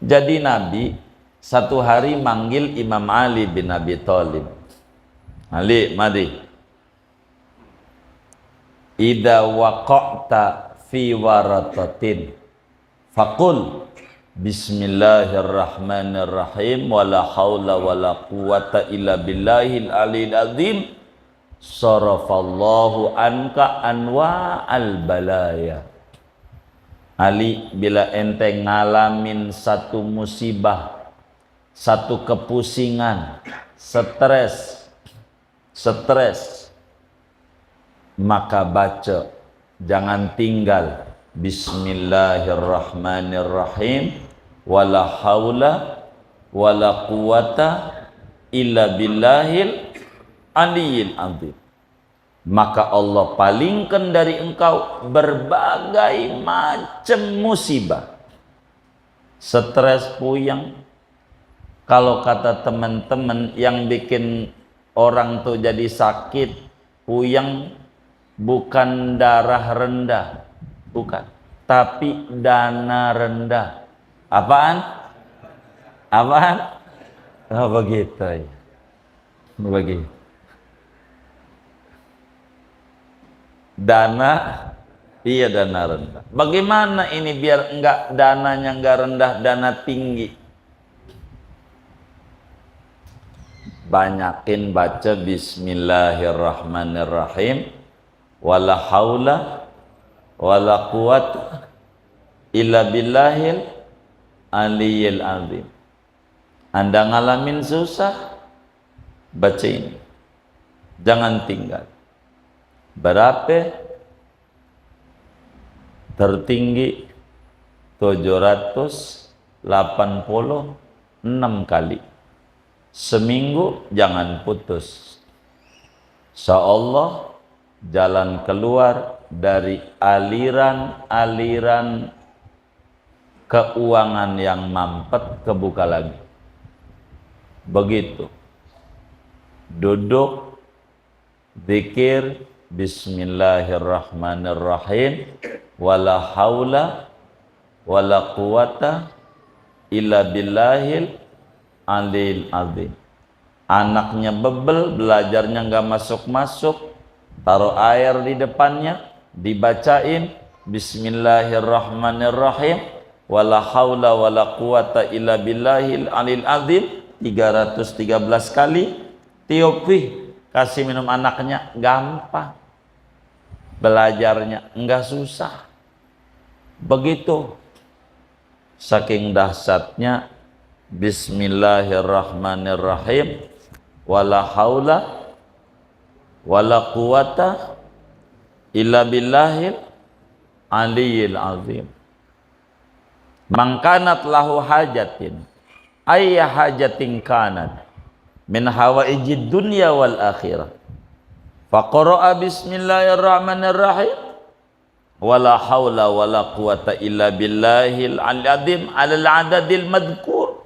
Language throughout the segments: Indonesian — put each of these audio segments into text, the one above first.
Jadi Nabi satu hari manggil Imam Ali bin Abi Thalib. Ali, mari. Idza waqa'ta fi waratatin faqul bismillahirrahmanirrahim wala haula wala quwata illa billahil aliyil azim sarafallahu anka anwa al balaya. Ali, bila ente ngalamin satu musibah, satu kepusingan, stres, maka baca, jangan tinggal bismillahirrahmanirrahim wala haula wala quwata illa billahil aliyil azim. Maka Allah palingkan dari engkau berbagai macam musibah. Stres, puyeng. Kalau kata teman-teman yang bikin orang tuh jadi sakit, puyeng, bukan darah rendah, bukan, tapi dana rendah. Apaan? Oh, begitu ya. Begitu. Dana rendah. Bagaimana ini biar enggak dananya enggak rendah, dana tinggi? Banyakin baca bismillahirrahmanirrahim wala haula wala quwata illa billahil aliyil azim. Anda ngalamin susah, baca ini, jangan tinggal. Berapa? Tertinggi 786 kali. Seminggu jangan putus. Insyaallah jalan keluar dari aliran-aliran keuangan yang mampet kebuka lagi. Begitu. Duduk, zikir, bismillahirrahmanirrahim wala haula wala quwata illa billahil alil azim. Anaknya bebel, belajarnya nggak masuk-masuk, taruh air di depannya, dibacain bismillahirrahmanirrahim wala haula wala quwata illa billahil alil azim 313 kali. Tiupi, kasih minum anaknya, gampang. Belajarnya enggak susah. Begitu. Saking dahsyatnya bismillahirrahmanirrahim wala haula wala quwata illa billahil aliyil azim. Man kanat lahu hajatin ayya hajatin kanat min hawaijid dunya wal akhirah faqara'a bismillahirrahmanirrahim wala haula wala quwata illa billahil azim alal adadil madhkur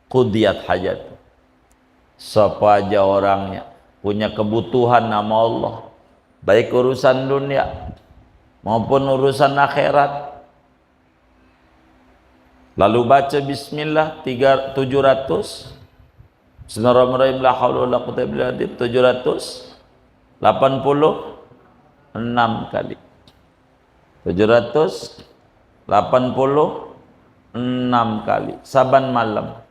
qudiyat hajat. Siapa aja orangnya punya kebutuhan nama Allah, baik urusan dunia maupun urusan akhirat, lalu baca bismillah 700, Bismillahirrahmanirrahim la haula wala quwwata illa billah 786 kali. 786 kali saban malam.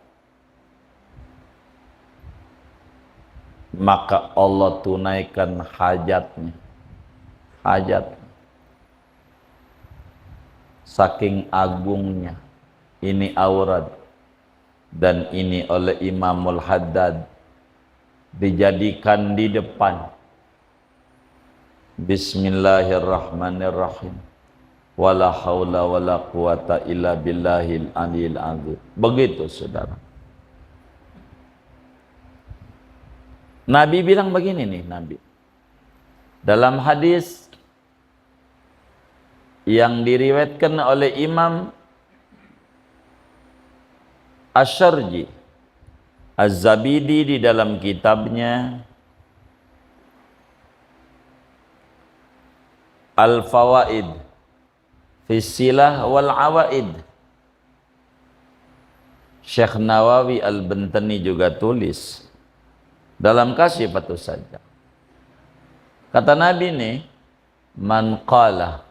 Maka Allah tunaikan hajatnya. Hajat. Saking agungnya. Ini aurat. Dan ini oleh Imamul Haddad dijadikan di depan. Bismillahirrahmanirrahim wala haula wala quwata illa billahil aliyil azim. Begitu saudara. Nabi bilang begini nih, Nabi dalam hadis yang diriwayatkan oleh Imam Asy-Syarji Az-Zabidi di dalam kitabnya Al-Fawaid fi Silah wal Awaid. Syekh Nawawi Al-Bantani juga tulis dalam Kasyifatus Sajjah. Kata Nabi nih, man qala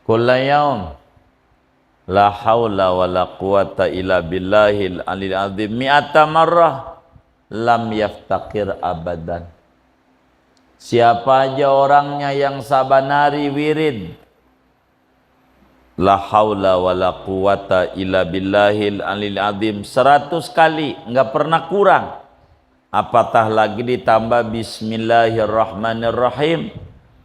kulla yaum la haula wa la quwata illa billahil alil azim mi'ata marrah lam yaftaqir abadan. Siapa aja orangnya yang sabanari wirid la haula wa la quwata illa billahil alil azim 100 kali, enggak pernah kurang, apatah lagi ditambah bismillahirrahmanirrahim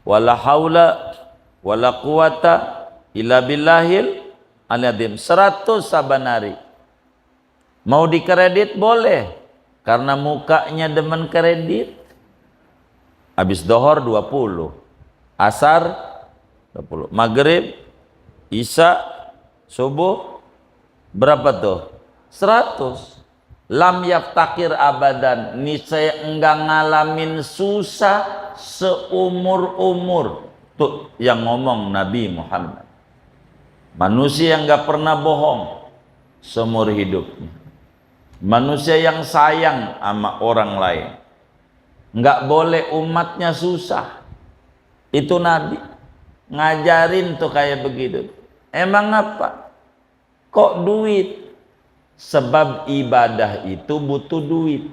wala haula wala quwata illa billahil alazim 100 sabanari. Mau dikredit boleh karena mukanya demen kredit. Habis dohor 20, asar 20, maghrib, isya, subuh berapa tuh? 100. Lam yaftakir abadan, niscaya enggak ngalamin susah seumur-umur. Tuh yang ngomong Nabi Muhammad. Manusia yang enggak pernah bohong seumur hidupnya. Manusia yang sayang sama orang lain. Enggak boleh umatnya susah. Itu Nabi ngajarin tuh kayak begitu. Emang apa? Kok duit? Sebab ibadah itu butuh duit.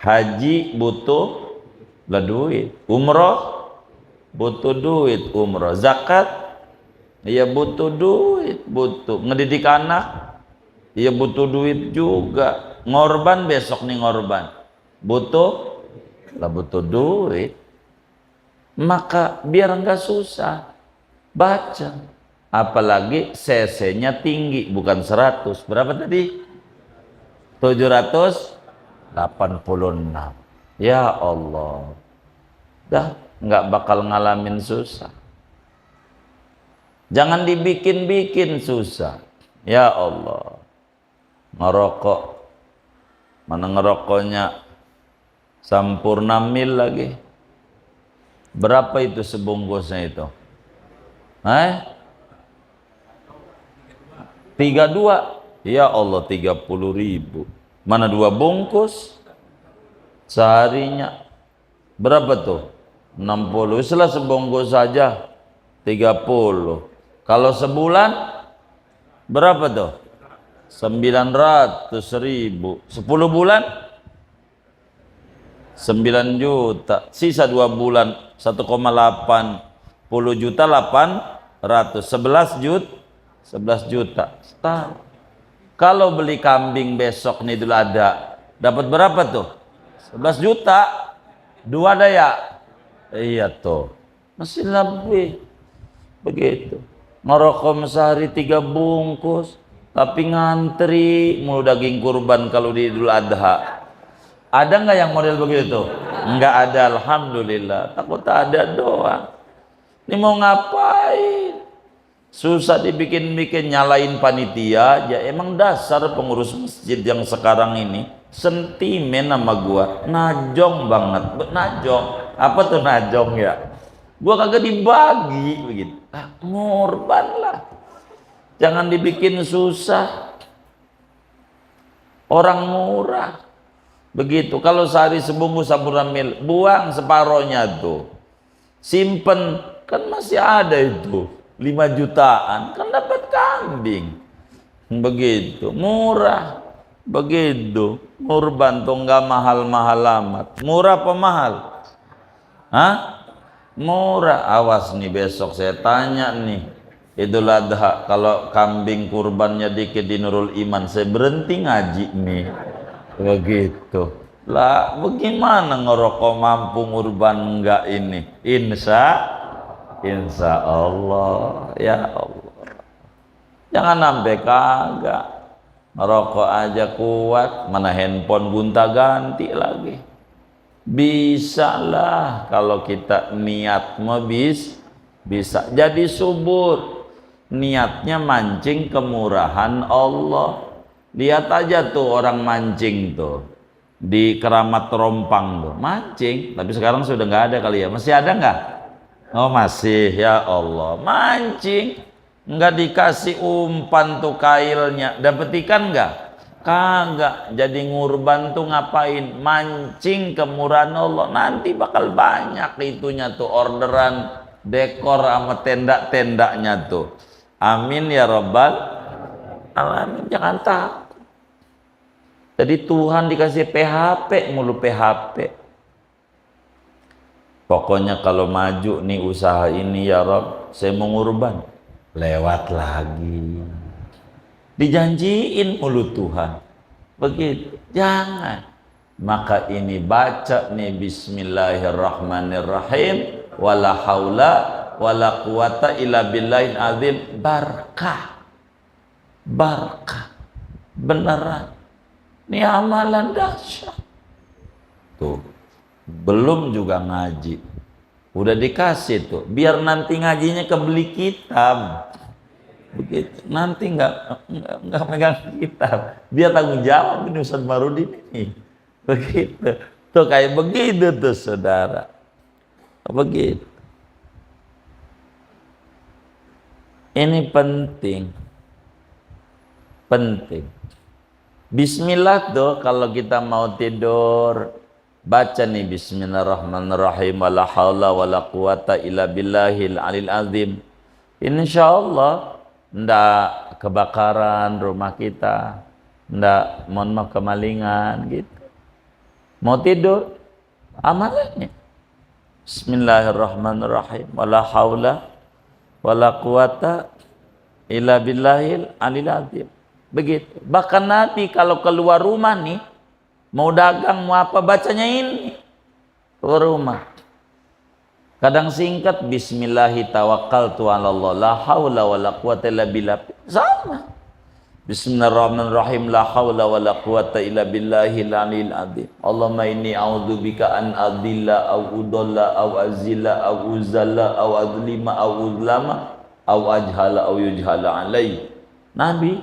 Haji butuh duit. Umroh butuh duit. Umroh. Zakat ya butuh duit. Butuh. Ngedidik anak ya butuh duit juga. Ngorban besok nih ngorban butuh duit. Maka biar enggak susah baca, apalagi cc-nya tinggi, bukan 100, berapa tadi? 786. Ya Allah, dah nggak bakal ngalamin susah. Jangan dibikin-bikin susah. Ya Allah, ngerokok, mana ngerokoknya Sampurna mil lagi. Berapa itu sebungkusnya itu? 32. Ya Allah, 30.000. Mana 2 bungkus? Seharinya berapa tuh? 60. Setelah sebungkus saja 30. Kalau sebulan berapa tuh? 900.000. 10 bulan 9 juta. Sisa 2 bulan 1,8 10 juta 800. 11 juta. Setahun. Kalau beli kambing besok nih Idul Adha, dapat berapa tuh? 11 juta. 2 daya. Iya tuh. Masih lebih. Begitu. Ngerokok sehari 3 bungkus, tapi ngantri mulu daging kurban kalau di Idul Adha. Ada nggak yang model begitu? Nggak ada, alhamdulillah. Takut ada doang. Ini mau ngapain? Susah dibikin-bikin, nyalain panitia aja. Emang dasar pengurus masjid yang sekarang ini sentimen sama gua, najong banget, najong. Apa tuh najong ya? Gua kagak dibagi begitu. Ngorban lah. Jangan dibikin susah. Orang murah. Begitu. Kalau sehari sebungkus Sampurna mil, buang separohnya tuh. Simpen, kan masih ada itu. 5 jutaan, kan dapat kambing. Begitu. Murah. Begitu. Kurban tuh nggak mahal-mahal amat. Murah apa mahal? Hah? Murah. Awas nih besok saya tanya nih. Idul Adha, kalau kambing kurbannya dikit di Nurul Iman, saya berhenti ngaji nih. Begitu lah. Bagaimana ngerokok mampu ngurban enggak ini? Insya Allah. Ya Allah, jangan sampai kagak. Ngerokok aja kuat, mana handphone gonta ganti lagi. Bisa lah kalau kita niat mah bisa jadi subur. Niatnya mancing kemurahan Allah. Lihat aja tuh orang mancing tuh di Keramat Rompang tuh mancing, tapi sekarang sudah nggak ada kali ya. Masih ada nggak? Oh masih, ya Allah. Mancing Nggak dikasih umpan tuh kailnya, dapat ikan nggak? Kagak. Jadi ngurban tuh ngapain? Mancing kemurahan Allah, nanti bakal banyak itunya tuh, orderan dekor sama tenda-tendanya tuh. Amin ya rabbal alamin. Jangan takut. Jadi Tuhan dikasih PHP mulu, PHP. Pokoknya kalau maju nih usaha ini ya Rob, saya mau ngurban, lewat lagi. Dijanjiin mulu Tuhan. Begitu. Jangan. Maka ini baca nih bismillahirrahmanirrahim. Wala haula wala quwata illa billahil azim. Barkah. Barkah. Beneran. Ini amalan dahsyat. Tuh. Belum juga ngaji. Udah dikasih tuh. Biar nanti ngajinya kebeli kitab. Begitu. Nanti nggak megang kitab. Biar tanggung jawab ini Ustaz Marudin ini. Begitu. Tuh kayak begitu tuh saudara. Begitu. Ini penting. Penting. Bismillah tuh kalau kita mau tidur, baca nih bismillahirrahmanirrahim. Wala haula wala quwata illa billahil alil azim. Insyaallah ndak kebakaran rumah kita, ndak mohon maaf kemalingan gitu. Mau tidur, amalannya bismillahirrahmanirrahim. Wala haula wala quwata illa billahil alil azim. Begitu. Bahkan Nabi kalau keluar rumah nih, mau dagang mau apa, bacanya ini keluar rumah. Kadang singkat bismillahi tawakkaltu 'alallah la haula wala quwata illa billah. Sama. Bismillahirrahmanirrahim la haula wala quwata illa billahil aliyil azim. Allahumma inni a'udzubika an adilla aw udalla aw azilla aw uzalla aw adlima aw uzlama aw ajhala aw yujhala alai. Nabi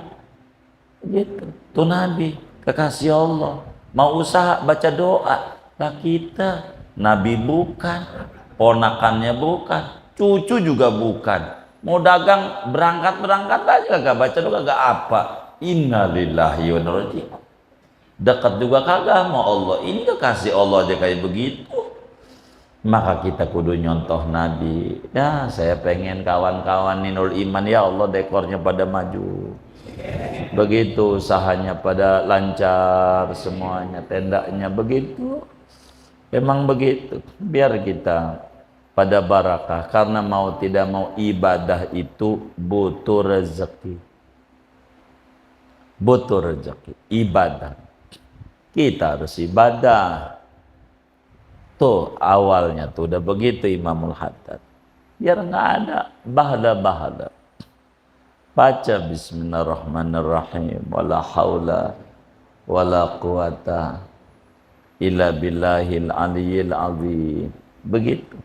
gitu. Tuh Nabi kekasih Allah. Mau usaha baca doa. Lah kita Nabi bukan, ponakannya bukan, cucu juga bukan. Mau dagang berangkat aja kagak baca doa, kagak apa. Innalillahi wa inna ilaihi raji'un. Dekat juga kagak sama Allah. Ini kekasih Allah aja kayak begitu. Maka kita kudu nyontoh Nabi. Ya saya pengen kawan-kawan Ninul Iman ya Allah dekornya pada maju. Begitu usahanya pada lancar semuanya, tendanya begitu. Memang begitu. Biar kita pada barakah, karena mau tidak mau ibadah itu butuh rezeki. Butuh rezeki, ibadah. Kita harus ibadah. Tuh awalnya tuh udah begitu Imamul Haddad. Biar nggak ada bahada-bahada. Baca bismillahirrahmanirrahim. Wala haula wala quwata illa billahil aliyil azim. Begitu.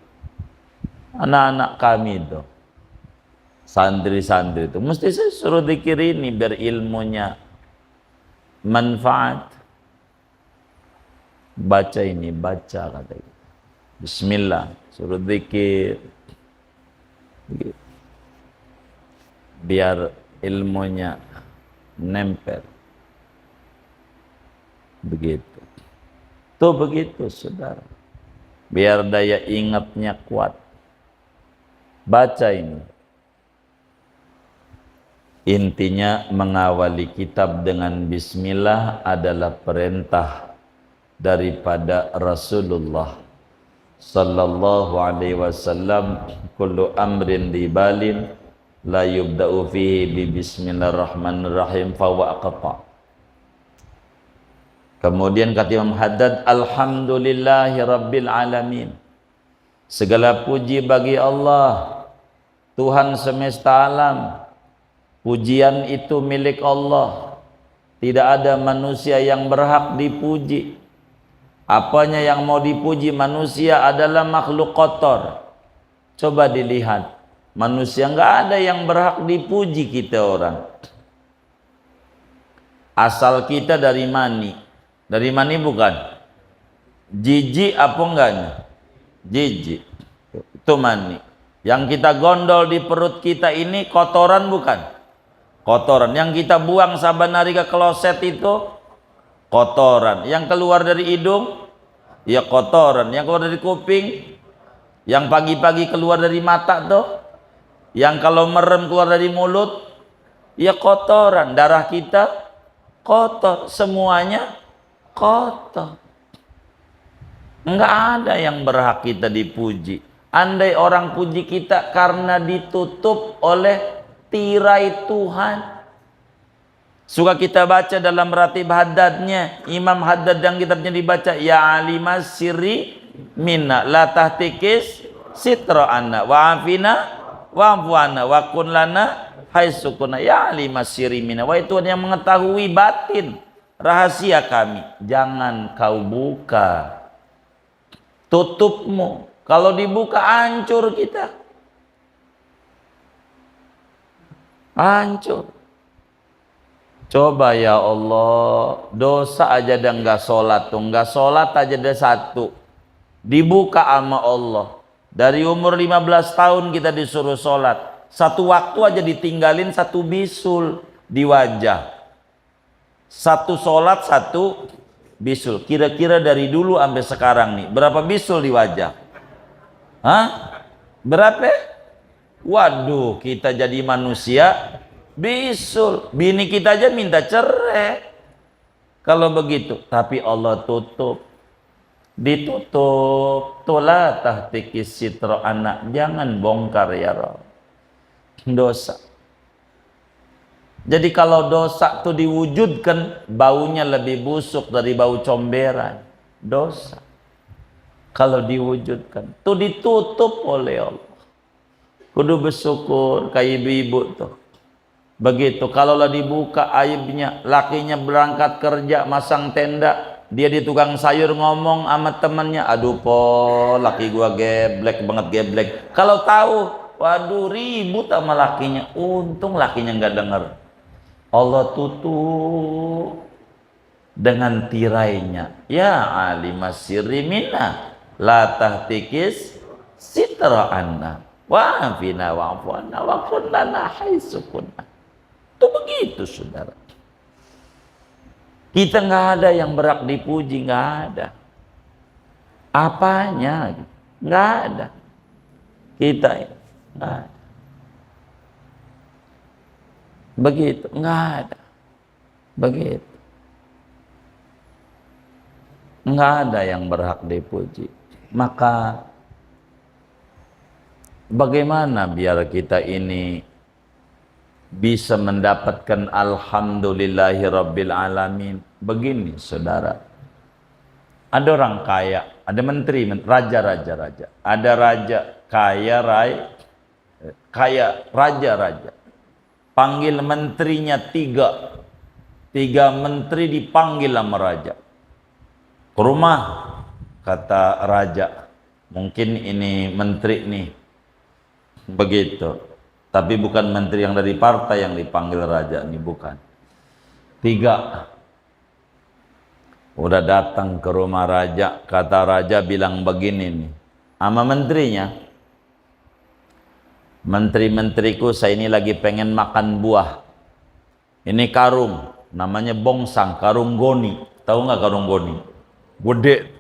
Anak-anak kami itu, santri-santri itu, mesti saya suruh zikir ini biar ilmunya manfaat. Baca ini, baca katanya. Bismillah, suruh zikir. Begitu. Biar ilmunya nempel. Begitu. Tuh begitu saudara. Biar daya ingatnya kuat. Baca ini. Intinya mengawali kitab dengan bismillah adalah perintah daripada Rasulullah sallallahu alaihi wasallam. Kullu amrin dibalin la yubda'u fihi bi bismillahirrahmanirrahim fawa aqta. Kemudian kata Imam Haddad, alhamdulillahi rabbil alamin. Segala puji bagi Allah, Tuhan semesta alam. Pujian itu milik Allah. Tidak ada manusia yang berhak dipuji. Apanya yang mau dipuji? Manusia adalah makhluk kotor. Coba dilihat. Manusia nggak ada yang berhak dipuji kita orang. Asal kita dari mani. Dari mani bukan? Jijik apa enggaknya? Jijik. Itu mani. Yang kita gondol di perut kita ini kotoran bukan? Kotoran. Yang kita buang saban hari ke kloset itu kotoran. Yang keluar dari hidung ya kotoran. Yang keluar dari kuping, yang pagi-pagi keluar dari mata tuh, yang kalau merem keluar dari mulut ya kotoran. Darah kita kotor, semuanya kotor. Enggak ada yang berhak kita dipuji. Andai orang puji kita karena ditutup oleh tirai Tuhan. Suka kita baca dalam ratib haddadnya, Imam Haddad yang kitabnya dibaca, ya alimas sirri minna la tahtikis sitra anna wa afina wa afuana wa kun lana haisukuna ya alimas sirri minna. Wahai Tuhan yang mengetahui batin rahasia kami, jangan kau buka tutupmu. Kalau dibuka hancur kita, hancur. Coba ya Allah, dosa aja dah nggak sholat tuh, nggak sholat aja dah satu, dibuka sama Allah. Dari umur 15 tahun kita disuruh sholat, satu waktu aja ditinggalin satu bisul di wajah. Satu sholat satu bisul. Kira-kira dari dulu sampai sekarang nih, berapa bisul di wajah? Hah? Berapa? Waduh, kita jadi manusia bisul. Bini kita aja minta cerai kalau begitu. Tapi Allah tutup, ditutup. Tola tahtikis sitro anak, jangan bongkar ya Rabb. Dosa. Jadi kalau dosa itu diwujudkan, baunya lebih busuk dari bau comberan. Dosa. Kalau diwujudkan, itu ditutup oleh Allah. Kudu bersyukur kayak ibu-ibu tuh. Begitu, kalau lah dibuka aibnya, lakinya berangkat kerja, masang tenda, dia di tukang sayur ngomong sama temannya, aduh po, laki gua geblek banget geblek. Kalau tahu, waduh ribut sama lakinya. Untung lakinya nggak denger. Allah tutup dengan tirainya. Ya alimas sirri minna la tahtikis sitra anna wa afina wa afuana wa kullana haisukunna. Itu begitu saudara. Kita nggak ada yang berhak dipuji, nggak ada. Apanya? Nggak ada. Kita nggak ada. Begitu, nggak ada. Begitu. Nggak ada yang berhak dipuji. Maka bagaimana biar kita ini bisa mendapatkan alhamdulillahi rabbil alamin? Begini saudara, ada orang kaya, ada menteri, raja. Ada raja kaya, raja. Panggil menterinya tiga menteri dipanggil sama raja ke rumah. Kata raja, mungkin ini menteri nih, begitu. Tapi bukan menteri yang dari partai yang dipanggil raja, ini bukan. 3 udah datang ke rumah raja. Kata raja bilang begini nih sama menterinya, menteri-menteriku, saya ini lagi pengen makan buah. Ini karung, namanya bongsang, karung goni. Tahu nggak karung goni? Gede.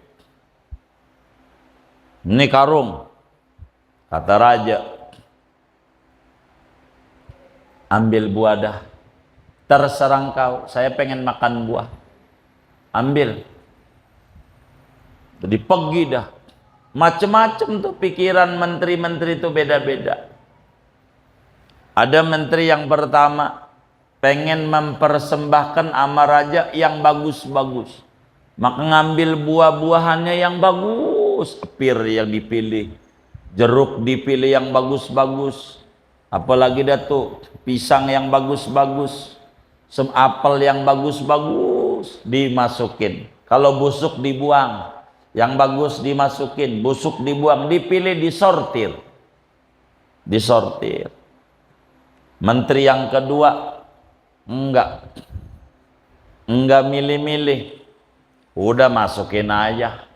Ini karung. Kata raja, ambil buah dah. Terserah engkau, saya pengen makan buah. Ambil. Jadi pergi dah. Macem-macem tuh pikiran menteri-menteri itu beda-beda. Ada menteri yang pertama pengen mempersembahkan sama raja yang bagus-bagus. Maka ngambil buah-buahannya yang bagus. Pir yang dipilih, jeruk dipilih yang bagus-bagus. Apalagi dah tuh pisang yang bagus-bagus, apel yang bagus-bagus dimasukin. Kalau busuk dibuang, yang bagus dimasukin, busuk dibuang, dipilih, disortir. Menteri yang kedua enggak milih-milih, udah masukin aja.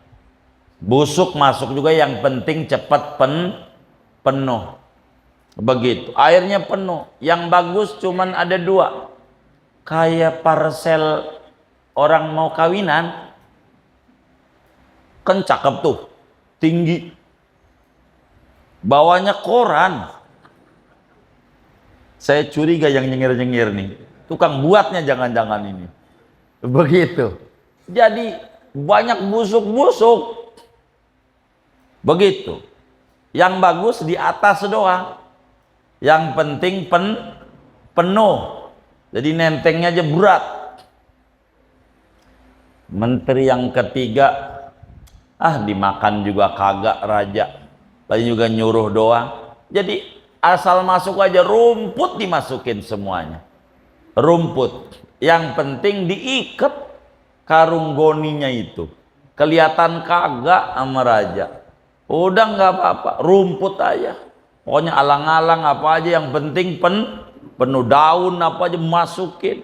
Busuk masuk juga, yang penting cepat penuh. Begitu, airnya penuh. Yang bagus cuman ada 2. Kayak parsel orang mau kawinan. Kan cakep tuh, tinggi. Bawahnya koran. Saya curiga yang nyengir-nyengir nih. Tukang buatnya jangan-jangan ini. Begitu. Jadi banyak busuk-busuk. Begitu. Yang bagus di atas doang. Yang penting penuh. Jadi nentengnya aja berat. Menteri yang ketiga, dimakan juga kagak raja. Lain juga nyuruh doang. Jadi asal masuk aja rumput dimasukin semuanya. Rumput. Yang penting diikat karung goninya itu. Kelihatan kagak sama raja. Udah nggak apa-apa, rumput aja. Pokoknya alang-alang apa aja yang penting penuh daun apa aja masukin.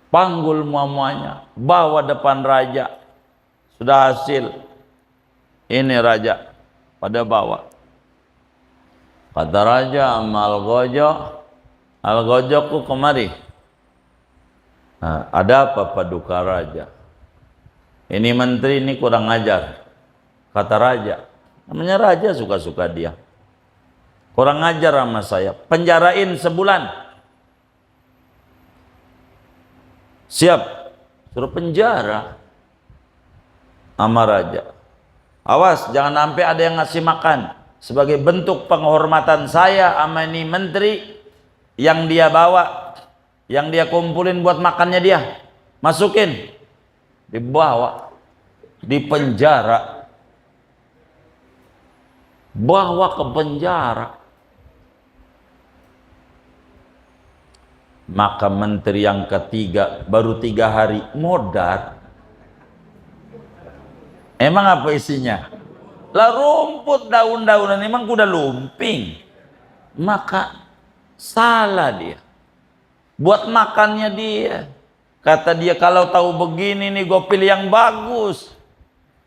Panggul muamanya, bawa depan raja. Sudah hasil. Ini raja pada bawa. Kata raja sama Al-Gojokku kemari. Nah, ada apa paduka raja? Ini menteri ini kurang ajar. Kata raja. Namanya raja suka-suka dia. Kurang ajar sama saya. Penjarain sebulan. Siap. Suruh penjara sama raja. Awas jangan sampai ada yang ngasih makan. Sebagai bentuk penghormatan saya sama ini menteri yang dia bawa, yang dia kumpulin buat makannya dia. Masukin. Dibawa. Dipenjara. Bawa ke penjara. Maka menteri yang ketiga baru 3 hari modar. Emang apa isinya? Lah rumput, daun-daunan, emang kuda lumping. Maka salah dia. Buat makannya dia. Kata dia kalau tahu begini nih gue pilih yang bagus.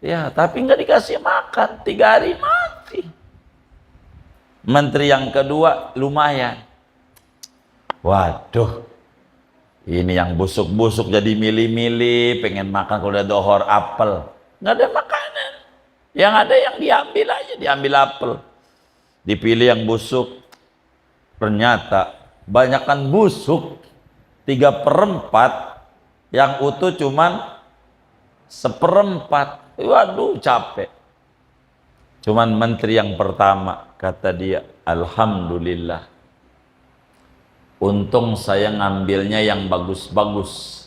Ya tapi nggak dikasih makan, 3 hari mati. Menteri yang kedua lumayan. Waduh, ini yang busuk-busuk jadi milih-milih, pengen makan kalau udah dohor apel. Nggak ada makanan. Yang ada yang diambil aja, diambil apel. Dipilih yang busuk. Ternyata banyakkan busuk, 3/4, yang utuh cuman 1/4. Waduh, capek. Cuman menteri yang pertama, kata dia, alhamdulillah. Untung saya ngambilnya yang bagus-bagus.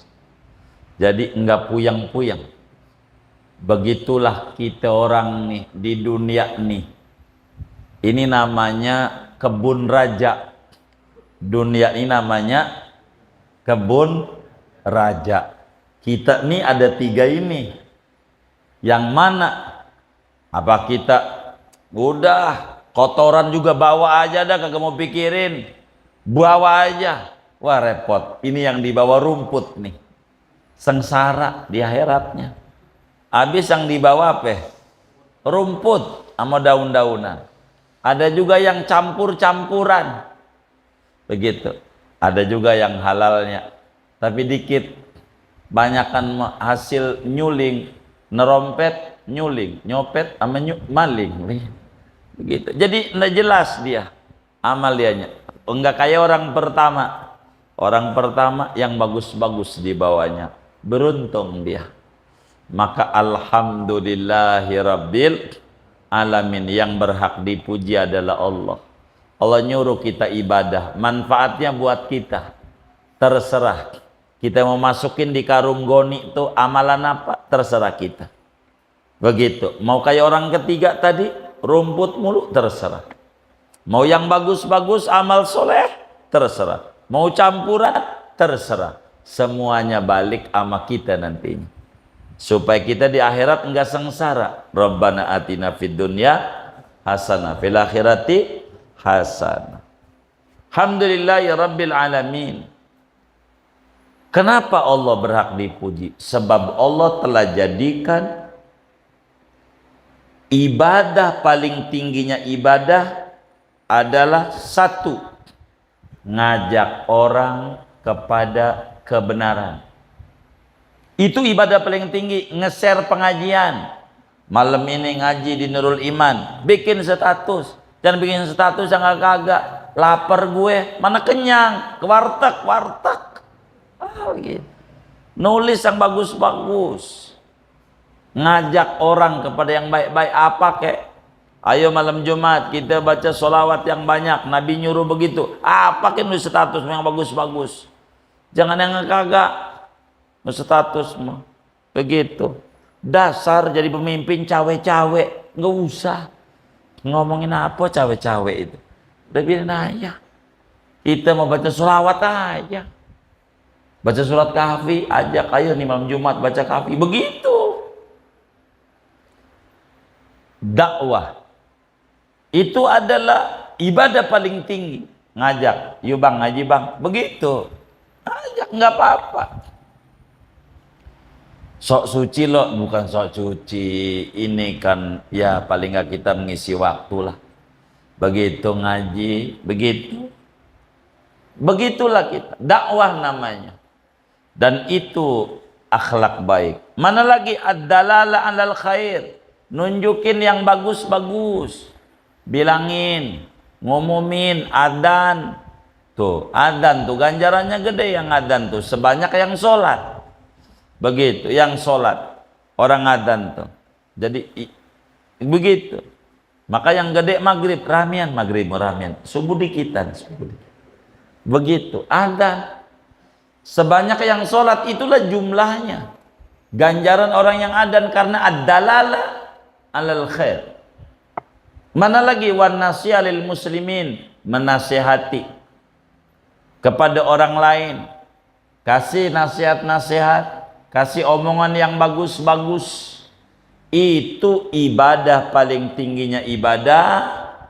Jadi enggak puyang-puyang. Begitulah kita orang nih di dunia nih. Ini namanya kebun raja. Dunia ini namanya kebun raja. Kita nih ada 3 ini. Yang mana? Apa kita udah kotoran juga bawa aja dah, kagak mau pikirin. Bawa aja. Wah repot. Ini yang dibawa rumput nih. Sengsara di akhiratnya. Habis yang dibawa apa? Rumput sama daun-daunan. Ada juga yang campur-campuran. Begitu. Ada juga yang halalnya. Tapi dikit. Banyakan hasil nyuling. Nerompet, nyuling. Nyopet sama maling. Begitu. Jadi nggak jelas dia amaliannya. Enggak kayak orang pertama. Orang pertama yang bagus-bagus dibawanya. Beruntung dia. Maka alhamdulillahi rabbil alamin. Yang berhak dipuji adalah Allah. Allah nyuruh kita ibadah. Manfaatnya buat kita. Terserah. Kita mau masukin di karung goni itu amalan apa? Terserah kita. Begitu. Mau kayak orang ketiga tadi. Rumput mulu, terserah. Mau yang bagus-bagus amal soleh, terserah. Mau campuran, terserah. Semuanya balik sama kita nantinya. Supaya kita di akhirat enggak sengsara. Rabbana atina fid dunya hasanah, fil akhirati hasanah. Alhamdulillahi rabbil alamin. Kenapa Allah berhak dipuji? Sebab Allah telah jadikan Ibadah paling tingginya ibadah adalah satu, ngajak orang kepada kebenaran. Itu ibadah paling tinggi. Nge-share pengajian, malam ini ngaji di Nurul Iman, bikin status. Jangan bikin status yang agak-agak, lapar gue, mana kenyang, ke warteg. Gitu. Nulis yang bagus-bagus, ngajak orang kepada yang baik-baik. Apa kek? Ayo malam Jumat kita baca sholawat yang banyak, Nabi nyuruh begitu. Apa kek nulis status yang bagus-bagus? Jangan yang kagak nulis status mah begitu. Dasar jadi pemimpin cawe-cawe, nggak usah ngomongin apa cawe-cawe itu. Udah biarin aja. Kita mau baca sholawat aja. Baca surat Kahfi, ajak ayo nih malam Jumat baca Kahfi. Begitu. Dakwah itu adalah ibadah paling tinggi. Ngajak, yuk bang ngaji bang. Begitu. Ajak, nggak apa-apa. Sok suci loh, bukan sok suci. Ini kan ya paling nggak kita mengisi waktu lah. Begitu ngaji, begitu. Begitulah kita. Dakwah namanya. Dan itu akhlak baik. Mana lagi ad-dalalah 'alal khair. Nunjukin yang bagus-bagus. Bilangin, ngumumin, adzan. Tuh, adzan tuh ganjarannya gede yang adzan tuh, sebanyak yang sholat. Begitu, yang sholat. Orang adzan tuh. Jadi begitu. Maka yang gede maghrib, ramian, maghrib ramian. Subuh dikitan, subuh dikitan. Begitu, adzan. Sebanyak yang sholat itulah jumlahnya. Ganjaran orang yang adzan karena ad-dalalah 'alal khair. Mana lagi wan nasiha lil muslimin, menasihati kepada orang lain. Kasih nasihat-nasihat, kasih omongan yang bagus-bagus. Itu ibadah paling tingginya ibadah,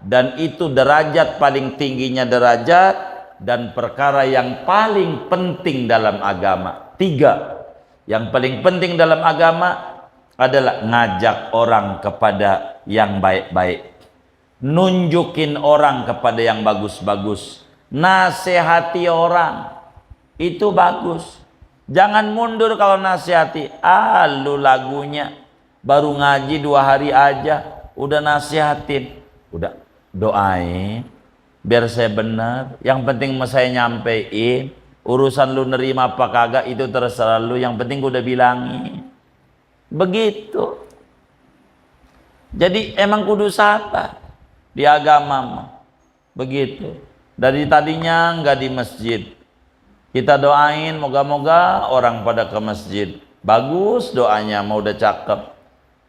dan itu derajat paling tingginya derajat, dan perkara yang paling penting dalam agama. 3 yang paling penting dalam agama adalah ngajak orang kepada yang baik-baik, nunjukin orang kepada yang bagus-bagus, nasihati orang. Itu bagus. Jangan mundur kalau nasihati. Lu lagunya baru ngaji 2 hari aja udah nasihatin. Udah doain biar saya benar, yang penting saya nyampein. Urusan lu nerima apa kagak itu terserah lu, yang penting gue udah bilangin. Begitu. Jadi emang kudu sabar di agama. Begitu. Dari tadinya nggak di masjid, kita doain moga-moga orang pada ke masjid. Bagus doanya, mau udah cakep.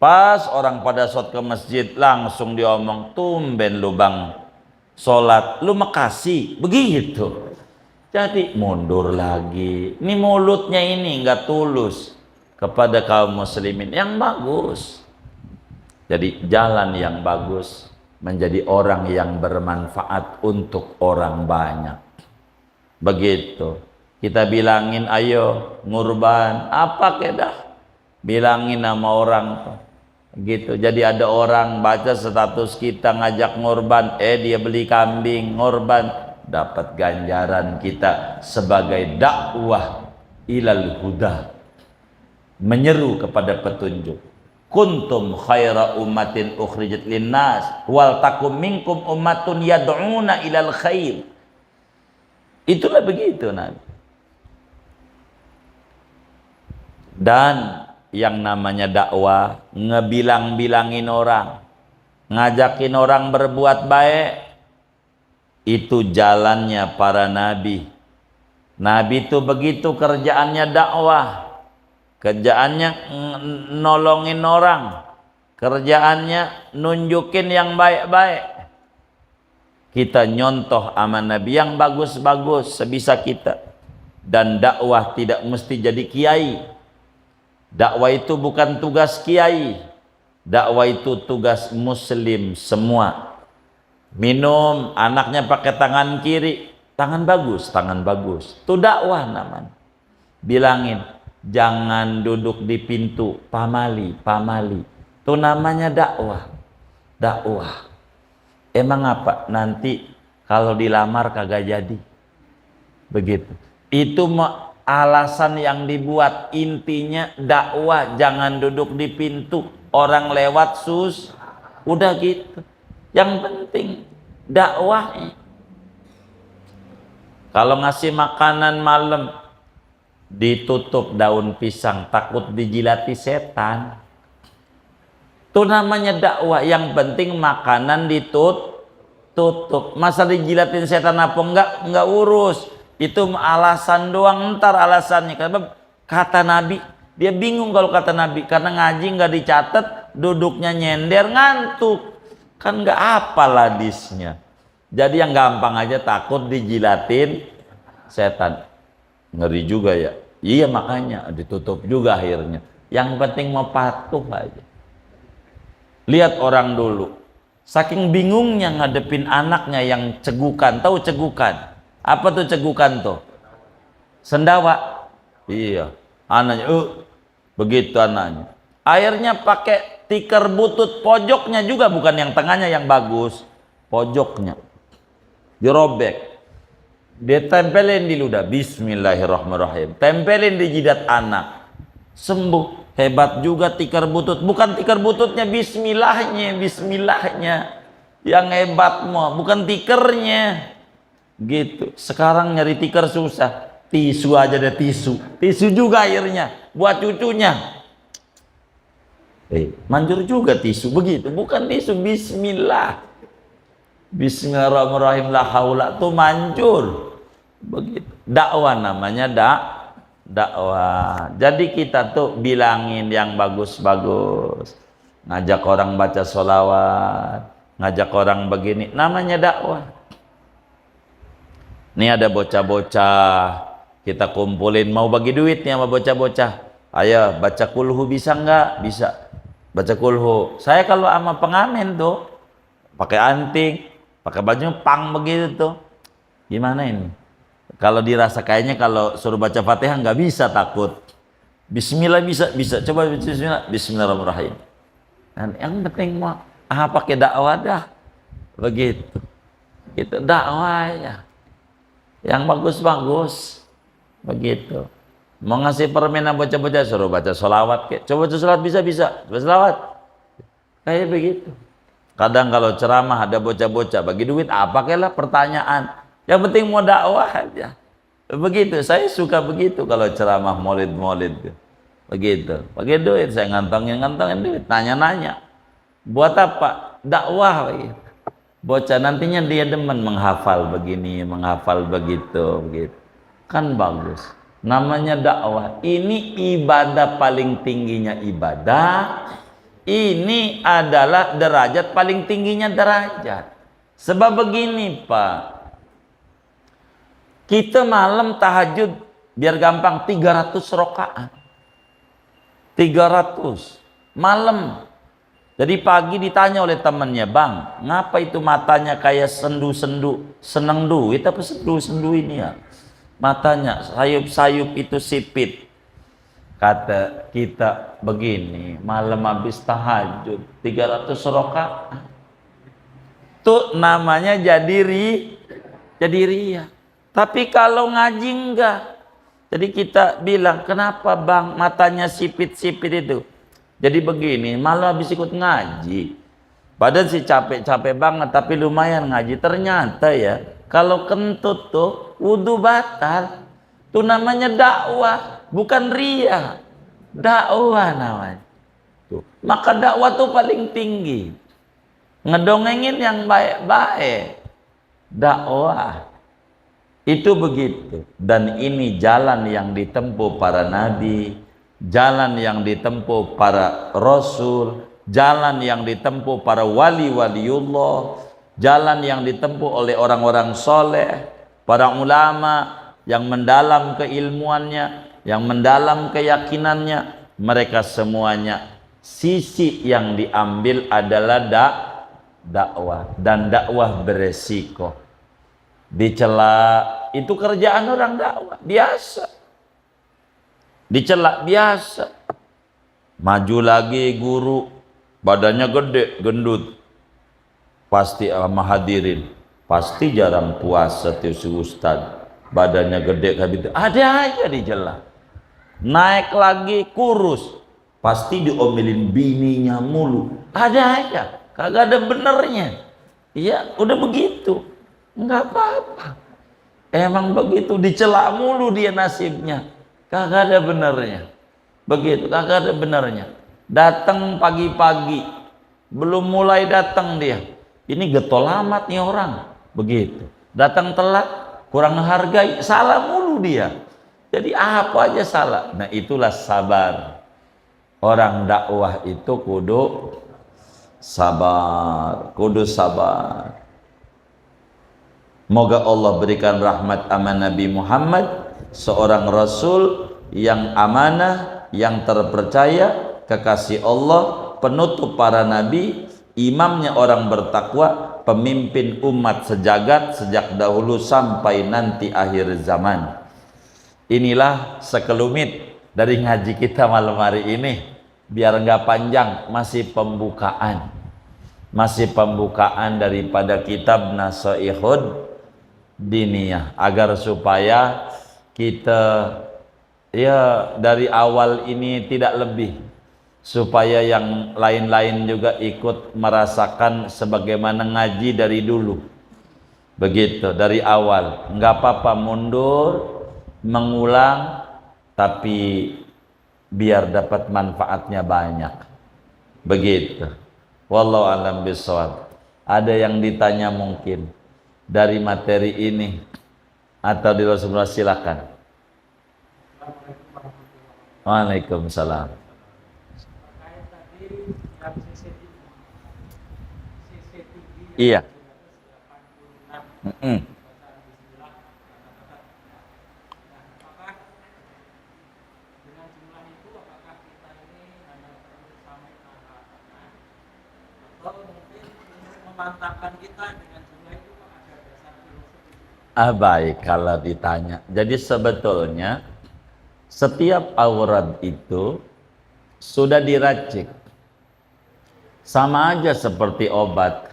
Pas orang pada shot ke masjid, langsung diomong, tumben lu bang sholat, lu makasih. Begitu. Jadi mundur lagi. Ini mulutnya ini nggak tulus kepada kaum muslimin. Yang bagus. Jadi jalan yang bagus, menjadi orang yang bermanfaat untuk orang banyak. Begitu. Kita bilangin ayo ngurban, apa kedah? Bilangin sama orang tuh. Gitu. Jadi ada orang baca status kita ngajak ngorban, dia beli kambing ngorban, dapat ganjaran kita sebagai dakwah ilal huda, menyeru kepada petunjuk. Kuntum khaira ummatin ukhrijat linnas wal takum minkum ummatun yad'una ilal khair. Itulah begitu Nabi. Dan yang namanya dakwah, ngebilang-bilangin orang, ngajakin orang berbuat baik, itu jalannya para nabi. Nabi itu begitu kerjaannya dakwah, kerjaannya nolongin orang, kerjaannya nunjukin yang baik-baik. Kita nyontoh aman Nabi yang bagus-bagus sebisa kita. Dan dakwah tidak mesti jadi kiai. Dakwah itu bukan tugas kiai. Dakwah itu tugas muslim semua. Minum, anaknya pakai tangan kiri, tangan bagus, tangan bagus. Itu dakwah namanya. Bilangin, jangan duduk di pintu, pamali, pamali. Itu namanya dakwah. dakwah. Emang apa? Nanti kalau dilamar kagak jadi. Begitu. Itu alasan yang dibuat. Intinya dakwah, jangan duduk di pintu. Orang lewat udah gitu. Yang penting dakwah. Kalau ngasih makanan malam ditutup daun pisang, takut dijilati setan. Itu namanya dakwah. Yang penting makanan ditutup. Masa dijilatin setan apa enggak urus. Itu alasan doang, ntar alasannya. Karena kata Nabi, dia bingung kalau kata Nabi karena ngaji nggak dicatat, duduknya nyender, ngantuk. Kan nggak hafal hadisnya. Jadi yang gampang aja takut dijilatin setan. Ngeri juga ya. Iya makanya ditutup juga akhirnya. Yang penting mau patuh aja. Lihat orang dulu. Saking bingungnya ngadepin anaknya yang cegukan. Tahu cegukan? Apa tuh cegukan tuh? Sendawa. Iya. Anaknya, begitu anaknya. Akhirnya pakai tikar butut pojoknya juga, bukan yang tengahnya yang bagus. Pojoknya. Dirobek. Dia tempelin di ludah. Bismillahirrahmanirrahim. Tempelin di jidat anak. Sembuh. Hebat juga tikar butut. Bukan tikar bututnya, bismillahnya. Yang hebat mah, bukan tikernya. Gitu. Sekarang nyari tikar susah. Tisu aja deh, tisu. Tisu juga akhirnya. Buat cucunya. Manjur juga tisu. Begitu. Bukan tisu, bismillah. Bismillahirrahmanirrahim, la haula, tuh manjur. Begitu. Dakwah namanya dakwah. Jadi kita tuh bilangin yang bagus-bagus. Ngajak orang baca sholawat, ngajak orang begini, namanya dakwah. Ini ada bocah-bocah, kita kumpulin mau bagi duit nih sama bocah-bocah. Ayo baca kulhu, bisa nggak? Bisa. Baca kulhu. Saya kalau sama pengamen tuh pakai anting, pakai baju pang begitu tuh. Gimana ini? Kalau dirasa kayaknya kalau suruh baca Fatihah nggak bisa, takut. Bismillah bisa. Coba bismillah. Bismillahirrahmanirrahim. Dan yang penting mah pakai dakwah dah. Begitu. Itu dakwah ya. Yang bagus-bagus. Begitu. Mau ngasih permen bocah-bocah suruh baca sholawat kek. Coba baca sholawat bisa. Baca sholawat. Kayak begitu. Kadang kalau ceramah ada bocah-bocah bagi duit apa lah pertanyaan. Yang penting mau dakwah aja. Begitu, saya suka begitu kalau ceramah maulid-maulid. Begitu, pakai duit, saya ngantongin duit, nanya-nanya. Buat apa? Dakwah. Bocah nantinya dia demen menghafal begini, menghafal begitu. Kan bagus. Namanya dakwah. Ini ibadah paling tingginya ibadah. Ini adalah derajat paling tingginya derajat. Sebab begini Pak. Kita malam tahajud biar gampang 300 rakaat. 300 malam. Jadi pagi ditanya oleh temannya, "Bang, ngapa itu matanya kayak sendu-sendu? Seneng duit apa sendu-sendu ini ya? Matanya sayup-sayup itu sipit." Kata kita begini, malam habis tahajud 300 rakaat. Itu namanya jadi riya. Tapi kalau ngaji enggak. Jadi kita bilang, kenapa bang matanya sipit-sipit itu? Jadi begini, malah habis ikut ngaji. Padahal sih capek-capek banget, tapi lumayan ngaji. Ternyata ya, kalau kentut tuh wudu batal. Itu namanya dakwah, bukan riya. Dakwah namanya. Tuh. Maka dakwah tuh paling tinggi. Ngedongengin yang baik-baik. Dakwah. Itu begitu. Dan ini jalan yang ditempuh para nabi, jalan yang ditempuh para rasul, jalan yang ditempuh para wali-waliullah, jalan yang ditempuh oleh orang-orang soleh, para ulama yang mendalam keilmuannya, yang mendalam keyakinannya. Mereka semuanya sisi yang diambil adalah dakwah. Dan dakwah beresiko. Dicela, itu kerjaan orang dakwah biasa. Dicela biasa. Maju lagi guru, badannya gede, gendut, pasti sama hadirin, pasti jarang puasa tuh si Ustad, badannya gede kayak gitu, ada aja dijela. Naik lagi kurus, pasti diomelin bininya mulu, ada aja, kagak ada benernya. Iya, udah begitu, nggak apa-apa. Emang begitu, dicela mulu dia nasibnya, kagak ada benernya. Begitu, kagak ada benernya. Datang pagi-pagi, belum mulai datang dia, ini getol amat nih orang, begitu. Datang telat, kurang hargai, salah mulu dia. Jadi apa aja salah. Nah itulah sabar. Orang dakwah itu kudu sabar, kudu sabar. Moga Allah berikan rahmat aman Nabi Muhammad, seorang Rasul yang amanah, yang terpercaya, kekasih Allah, penutup para nabi, imamnya orang bertakwa, pemimpin umat sejagat sejak dahulu sampai nanti akhir zaman. Inilah sekelumit dari ngaji kita malam hari ini. Biar nggak panjang, masih pembukaan. Masih pembukaan daripada kitab Nasaihud Diniyah, agar supaya kita ya dari awal ini tidak lebih, supaya yang lain-lain juga ikut merasakan sebagaimana ngaji dari dulu. Begitu, dari awal. Nggak apa-apa mundur, mengulang, tapi biar dapat manfaatnya banyak. Begitu. Wallahu a'lam bishawab. Ada yang ditanya mungkin dari materi ini atau di Rasulullah, silakan. Waalaikumsalam. Iya. Baik, kalau ditanya. Jadi sebetulnya setiap aurat itu sudah diracik. Sama aja seperti obat.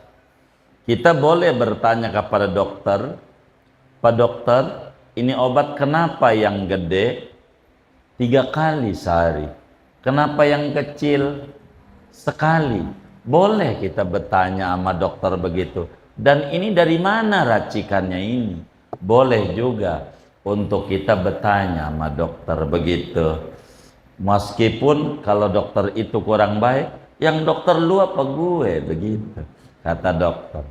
Kita boleh bertanya kepada dokter, Pak dokter, ini obat kenapa yang gede 3 kali sehari? Kenapa yang kecil sekali? Boleh kita bertanya sama dokter begitu. Dan ini dari mana racikannya ini? Boleh juga untuk kita bertanya sama dokter begitu. Meskipun kalau dokter itu kurang baik, yang dokter lu apa gue begitu, kata dokter.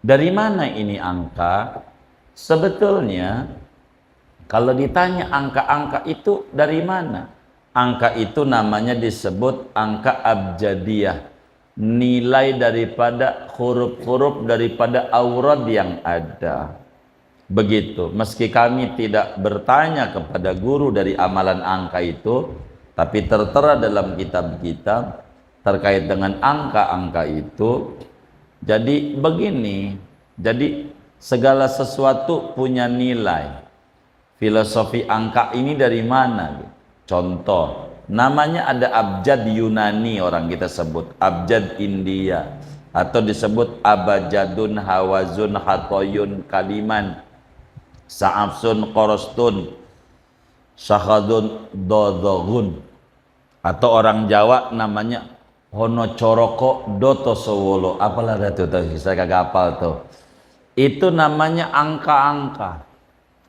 Dari mana ini angka? Sebetulnya kalau ditanya angka-angka itu dari mana? Angka itu namanya disebut angka abjadiyah, nilai daripada huruf-huruf daripada aurat yang ada. Begitu. Meski kami tidak bertanya kepada guru dari amalan angka itu, tapi tertera dalam kitab-kitab terkait dengan angka-angka itu. Jadi begini, jadi segala sesuatu punya nilai. Filosofi angka ini dari mana? Contoh, namanya ada abjad Yunani, orang kita sebut abjad India, atau disebut abajadun, hawazun, hatoyun, kaliman, sa'afsun, korostun, syahadun, dodogun. Atau orang Jawa namanya Hono Coroko Doto Sowolo, apalah itu tuh, saya kagak hafal tuh. Itu namanya angka-angka.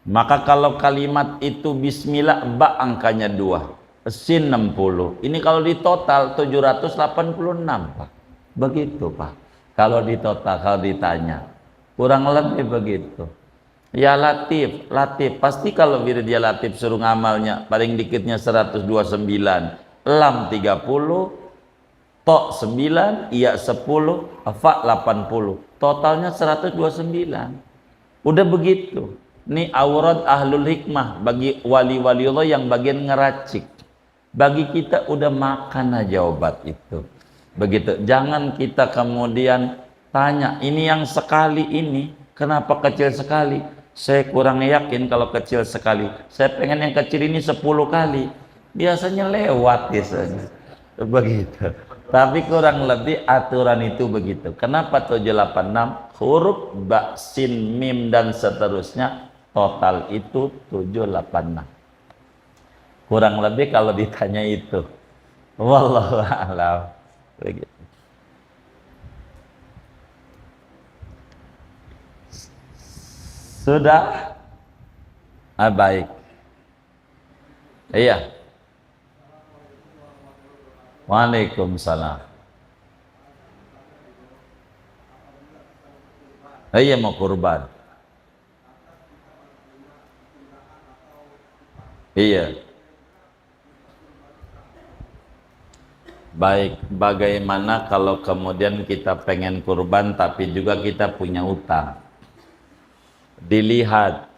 Maka kalau kalimat itu bismillah, ba angkanya 2, sin 60. Ini kalau di total 786, Pak. Begitu, Pak. Kalau di total, kalau ditanya. Kurang lebih begitu. Ya Latif, Latif. Pasti kalau dia Latif suruh ngamalnya, paling dikitnya 129. Lam 30, to 9, iya 10, fa 80. Totalnya 129. Udah begitu. Ini aurat ahlul hikmah bagi wali-wali Allah yang bagian ngeracik. Bagi kita udah makan aja obat itu. Begitu. Jangan kita kemudian tanya, ini yang sekali ini kenapa kecil sekali? Saya kurang yakin kalau kecil sekali. Saya pengen yang kecil ini 10 kali. Biasanya lewat biasanya. Begitu. Tapi kurang lebih aturan itu begitu. Kenapa 786? Huruf ba, sin, mim dan seterusnya total itu 786. Kurang lebih kalau ditanya itu. Wallahu a'lam. Begitu. Sudah? Baik. Iya. Waalaikumsalam. Iya mau kurban. Iya. Baik, bagaimana kalau kemudian kita pengen kurban tapi juga kita punya utang? Dilihat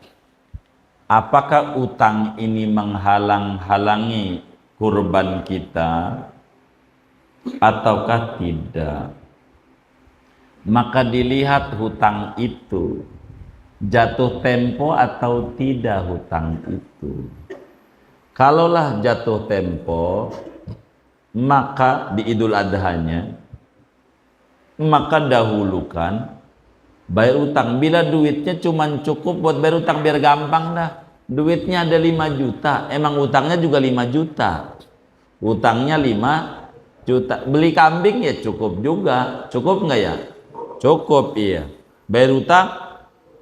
apakah utang ini menghalang-halangi kurban kita ataukah tidak. Maka dilihat hutang itu jatuh tempo atau tidak hutang itu. Kalaulah jatuh tempo, maka di Idul Adhanya maka dahulukan bayar utang. Bila duitnya cuma cukup buat bayar utang biar gampang dah. Duitnya ada 5 juta, emang utangnya juga 5 juta. Utangnya 5 juta. Beli kambing ya cukup juga. Cukup nggak ya? Cukup, iya. Bayar utang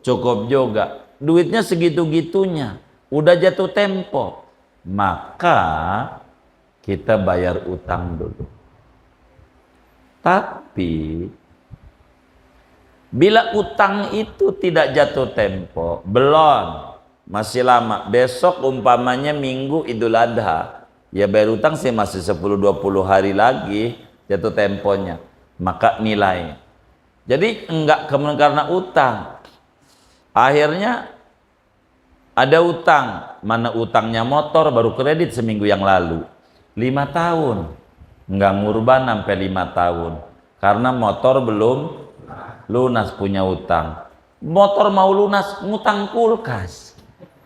cukup juga. Duitnya segitu-gitunya. Udah jatuh tempo. Maka kita bayar utang dulu. Tapi bila utang itu tidak jatuh tempo, belum, masih lama. Besok umpamanya Minggu Idul Adha, ya bayar utang sih masih 10-20 hari lagi jatuh temponya. Maka nilai. Jadi enggak kemudian karena utang. Akhirnya ada utang. Mana utangnya motor baru kredit seminggu yang lalu. 5 tahun. Enggak ngurban sampai 5 tahun. Karena motor belum lunas, punya utang. Motor mau lunas, ngutang kulkas.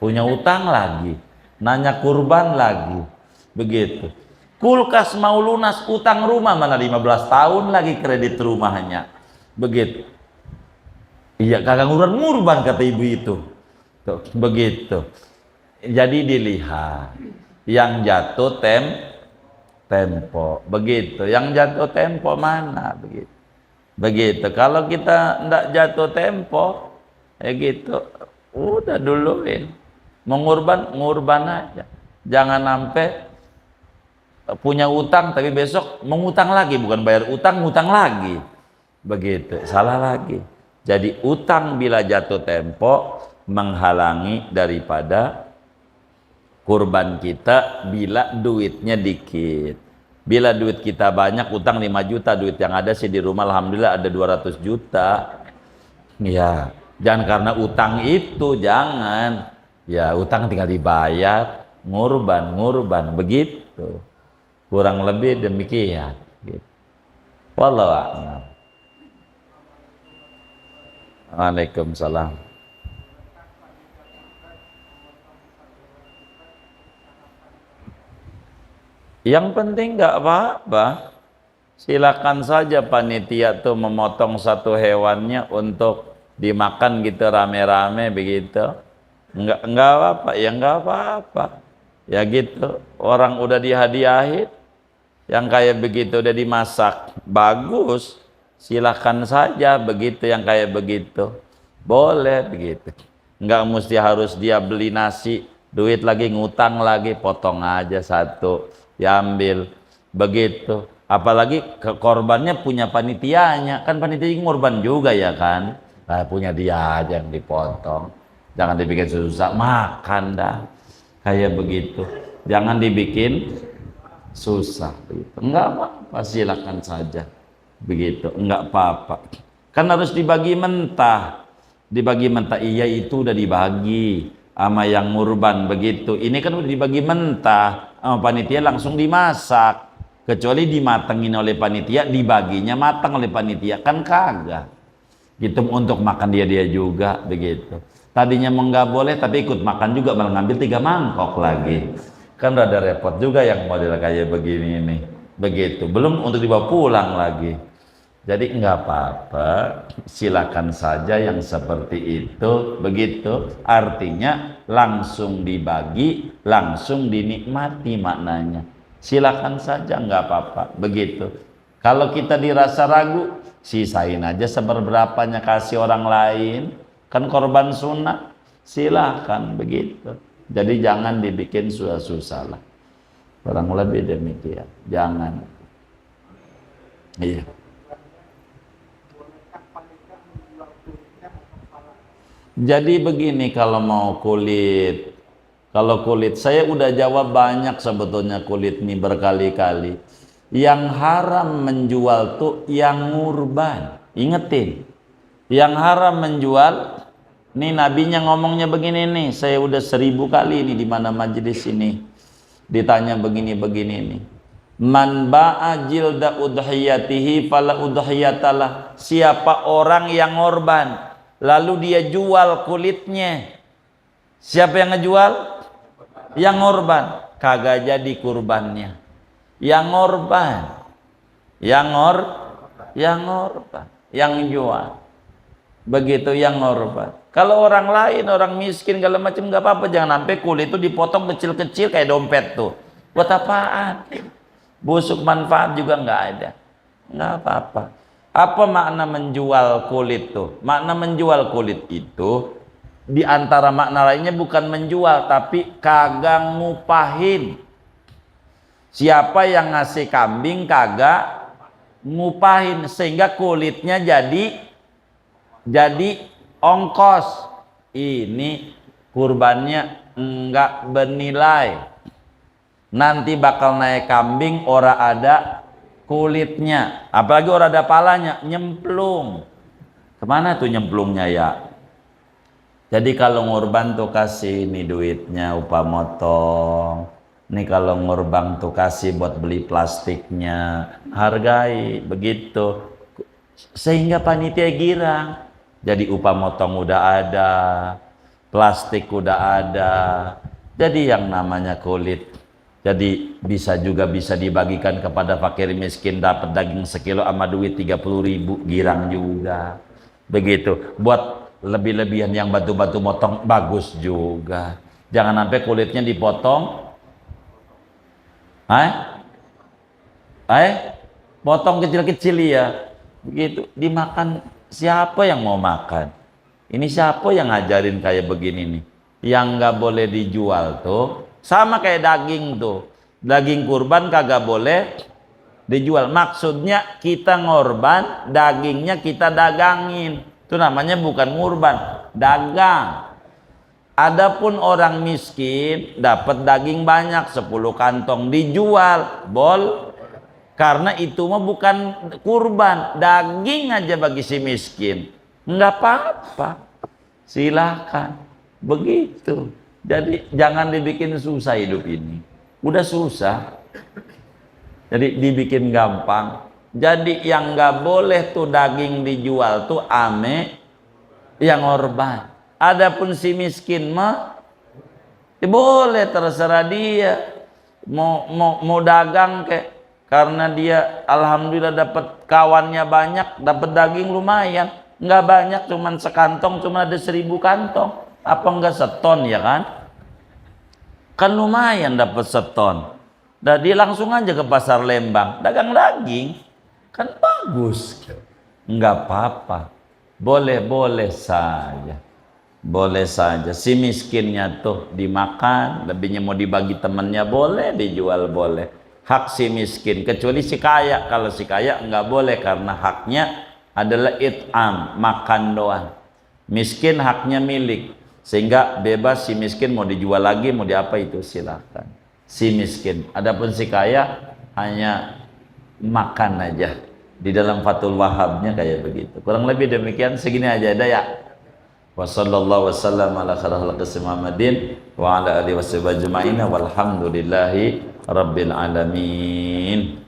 Punya utang lagi. Nanya kurban lagi. Begitu. Kulkas mau lunas, utang rumah mana 15 tahun lagi kredit rumahnya. Begitu. Iya, kagak ngurban kata ibu itu. Tuh, begitu. Jadi dilihat yang jatuh tempo. Begitu. Yang jatuh tempo mana? Begitu. Begitu. Kalau kita ndak jatuh tempo, ya gitu. Udah duluin. Mau ngurban aja. Jangan sampai punya utang tapi besok mengutang lagi, bukan bayar utang, ngutang lagi. Begitu, salah lagi. Jadi utang bila jatuh tempo menghalangi daripada kurban kita bila duitnya dikit. Bila duit kita banyak, utang 5 juta, duit yang ada sih di rumah alhamdulillah ada 200 juta. Ya, jangan karena utang itu, jangan. Ya, utang tinggal dibayar, ngurban, begitu. Kurang lebih demikian. Gitu. Wallahu a'lam. Waalaikumsalam. Yang penting nggak apa-apa. Silakan saja panitia tuh memotong satu hewannya untuk dimakan gitu rame-rame begitu. Nggak apa-apa, ya nggak apa-apa. Ya gitu. Orang udah dihadiahin, yang kayak begitu udah dimasak bagus. Silakan saja begitu, yang kayak begitu boleh begitu. Nggak mesti harus dia beli nasi, duit lagi ngutang lagi, potong aja satu, diambil begitu. Apalagi korbannya punya panitianya, kan panitia ngurban juga ya kan. Nah, punya dia aja yang dipotong, jangan dibikin susah, makan dah kayak begitu, jangan dibikin susah gitu. Enggak apa-apa, silakan saja begitu, enggak apa-apa. Kan harus dibagi mentah. Dibagi mentah, iya itu udah dibagi sama yang ngurban begitu. Ini kan udah dibagi mentah sama panitia langsung dimasak. Kecuali dimatengin oleh panitia, dibaginya matang oleh panitia, kan kagak. Gitu untuk makan dia juga begitu. Tadinya mau nggak boleh tapi ikut makan juga, malah ngambil 3 mangkok lagi. Kan rada repot juga yang model kayak begini ini. begitu. Belum untuk dibawa pulang lagi. Jadi nggak apa-apa, silakan saja yang seperti itu, begitu. Artinya langsung dibagi, langsung dinikmati maknanya. Silakan saja, nggak apa-apa, begitu. Kalau kita dirasa ragu, sisain aja seberberapanya kasih orang lain, kan korban sunnah. Silakan begitu. Jadi jangan dibikin susah-susah lah. Kurang lebih demikian. Jangan. Iya. Jadi begini kalau mau kulit. Kalau kulit, saya udah jawab banyak sebetulnya kulit nih berkali-kali. Yang haram menjual tuh yang ngurban. Ingetin. Yang haram menjual, nih nabinya ngomongnya begini nih. Saya udah 1000 kali nih di mana majelis ini. Ditanya begini-begini nih. Man ba'a jilda udhiyatihi fala udhiyatalah. Siapa orang yang ngorban lalu dia jual kulitnya, siapa yang ngejual? Yang ngorban, kagak jadi kurbannya. Yang ngorban, yang ngorban, yang jual. Begitu yang ngorban. Kalau orang lain, orang miskin segala macam nggak apa-apa, jangan sampai kulit itu dipotong kecil-kecil kayak dompet tuh. Buat apaan? Busuk manfaat juga nggak ada. Nggak apa-apa. Apa makna menjual kulit tuh? Makna menjual kulit itu di antara makna lainnya bukan menjual tapi kagak ngupahin. Siapa yang ngasih kambing kagak ngupahin sehingga kulitnya jadi ongkos. Ini kurbannya enggak bernilai. Nanti bakal naik kambing ora ada kulitnya, apalagi orang ada palanya, nyemplung. Kemana tuh nyemplungnya ya? Jadi kalau ngurban tuh kasih nih duitnya upah motong. Nih kalau ngurban tuh kasih buat beli plastiknya, hargai begitu. Sehingga panitia girang. Jadi upah motong udah ada, plastik udah ada. Jadi yang namanya kulit. Jadi bisa dibagikan kepada fakir miskin, dapat daging sekilo sama duit 30.000, girang juga. Begitu. Buat lebih-lebihan yang batu-batu motong bagus juga. Jangan sampai kulitnya dipotong. Potong kecil-kecil ya. Begitu. Dimakan siapa yang mau makan? Ini siapa yang ngajarin kayak begini nih? Yang nggak boleh dijual tuh sama kayak daging tuh. Daging kurban kagak boleh dijual. Maksudnya kita ngorban, dagingnya kita dagangin. Itu namanya bukan ngurban, dagang. Adapun orang miskin dapat daging banyak 10 kantong dijual, karena itu mah bukan kurban, daging aja bagi si miskin. Enggak apa-apa. Silakan. Begitu. Jadi jangan dibikin susah hidup ini. Udah susah. Jadi dibikin gampang. Jadi yang nggak boleh tuh daging dijual tuh yang ngorban. Adapun si miskin mah boleh, terserah dia. Mau dagang kek. Karena dia alhamdulillah dapat kawannya banyak, dapat daging lumayan. Nggak banyak, cuman sekantong, cuma ada 1000 kantong. Apa enggak seton ya kan? Kan lumayan dapat seton. Nah, dia langsung aja ke pasar Lembang, dagang daging. Kan bagus. Enggak apa-apa. Boleh-boleh saja. Boleh saja. Si miskinnya tuh dimakan, lebihnya mau dibagi temannya boleh, dijual boleh. Hak si miskin, kecuali si kaya. Kalau si kaya enggak boleh karena haknya adalah it'am, makan doang. Miskin haknya milik. Sehingga bebas si miskin mau dijual lagi, mau diapa itu silakan. Si miskin. Adapun si kaya hanya makan aja. Di dalam Fathul Wahabnya kayak begitu. Kurang lebih demikian, segini aja ada ya. Wassallallahu wassalam ala khalaqis Muhammadin wa ala alihi washabihi ajma'in walhamdulillahi rabbil alamin.